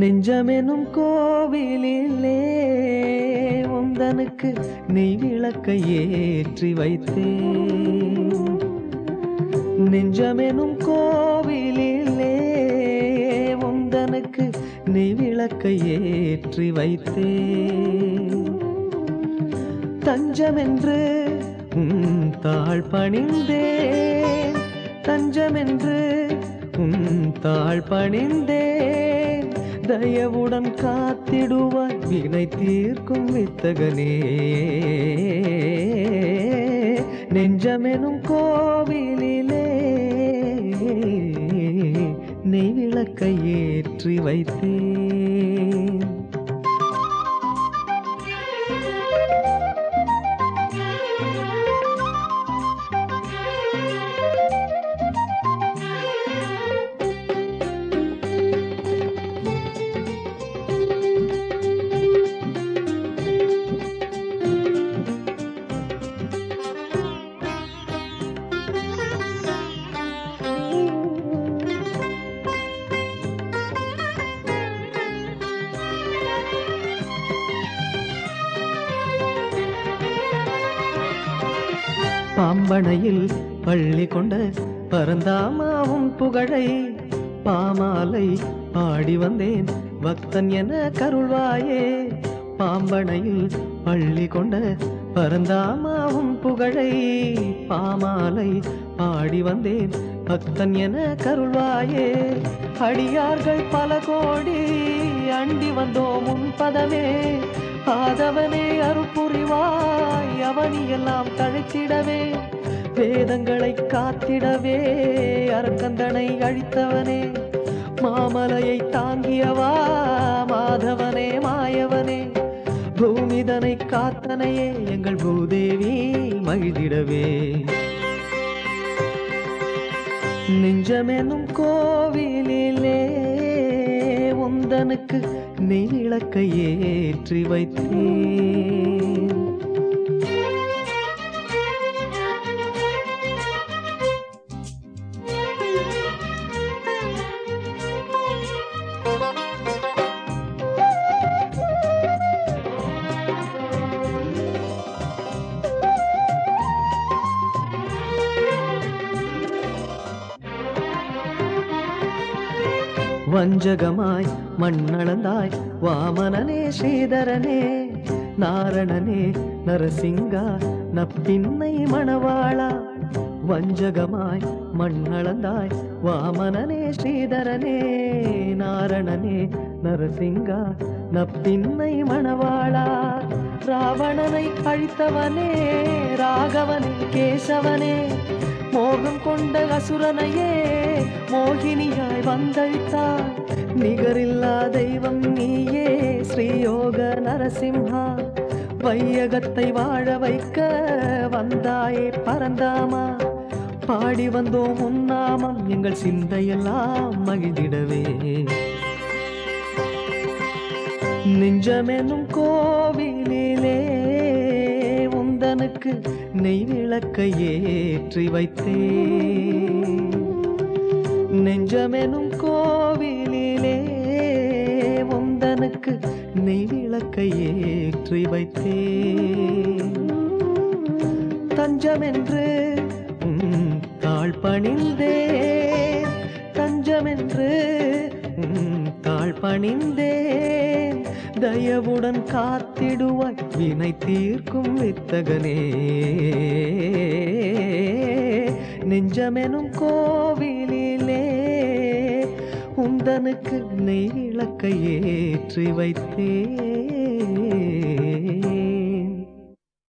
நெஞ்சமெனும் கோவிலிலே உந்தனுக்கு நெய் விளக்கை ஏற்றி வைத்தேன். நெஞ்சமெனும் கோவிலிலே உந்தனுக்கு நெய் விளக்கை ஏற்றி வைத்தேன். தஞ்சமென்று தாழ் பணிந்தேன், தஞ்சமென்று தாழ் பணிந்தேன். தயவுடன் காத்திடுவாய் வினை தீர்க்கும் வித்தகனே. நெஞ்சமெனும் கோவிலிலே நெய் விளக்கை ஏற்றி வைத்தேன். பாம்பனையில் பள்ளி கொண்ட பரந்தாமாவும் புகழை பாமாலை பாடி வந்தேன் பக்தன் என கருள்வாயே. பாம்பனையில் பள்ளி கொண்ட பரந்தாமாவும் புகழை பாமாலை பாடி வந்தேன் பக்தன் என கருள்வாயே. அடியார்கள் பல கோடி அண்டி வந்தோம் உன் பதமே. ஆதவனே அருள்புரிவாய் அவனியெல்லாம் தழைத்திடவே. வேதங்களை காத்திடவே அரக்கந்தனை அழித்தவனே. மாமலையை தாங்கியவா மாதவனே மாயவனே. பூமிதனை காத்தனையே எங்கள் பூதேவி மகிழ்ந்திடவே. நெஞ்சமெனும் கோவிலிலே உந்தனுக்கு நெய் விளக்கை ஏற்றி வைத்தேன். வஞ்சகமாய் மண்ணளந்தாய் வாமனனே ஸ்ரீதரனே. நாரணனே நரசிங்கா நப்பின்னை மணவாளா. வஞ்சகமாய் மண்ணளந்தாய் வாமனனே ஸ்ரீதரனே. நாரணனே நரசிங்கா நப்பின்னை மணவாளா. ராவணனை அழித்தவனே ராகவனே கேசவனே. மோகம் கொண்ட அசுரனையே மோகினியாய் வந்தழித்தாய். நிகரில்லா தெய்வம் நீயே ஸ்ரீயோக நரசிம்ஹா. வையகத்தை வாழ வைக்க வந்தாயே பரந்தாமா. பாடி வந்தோம் உன் நாமம் எங்கள் சிந்தையெல்லாம் மகிழ்ந்திடவே. நெஞ்சமெனும் கோவிலிலே உந்தனுக்கு நெய் விளக்கை ஏற்றி வைத்தேன். நெஞ்சமெனும் கோவிலிலே உந்தனுக்கு நெய் விளக்கை ஏற்றி வைத்தேன். தஞ்சமென்று தாழ் பணிந்தேன், தஞ்சமென்று தாழ் பணிந்தேன். தயவுடன் காத்திடுவாய் வினை தீர்க்கும் வித்தகனே. நெஞ்சமெனும் கோவிலிலே உந்தனுக்கு நெய் விளக்கை ஏற்றி வைத்தேன்.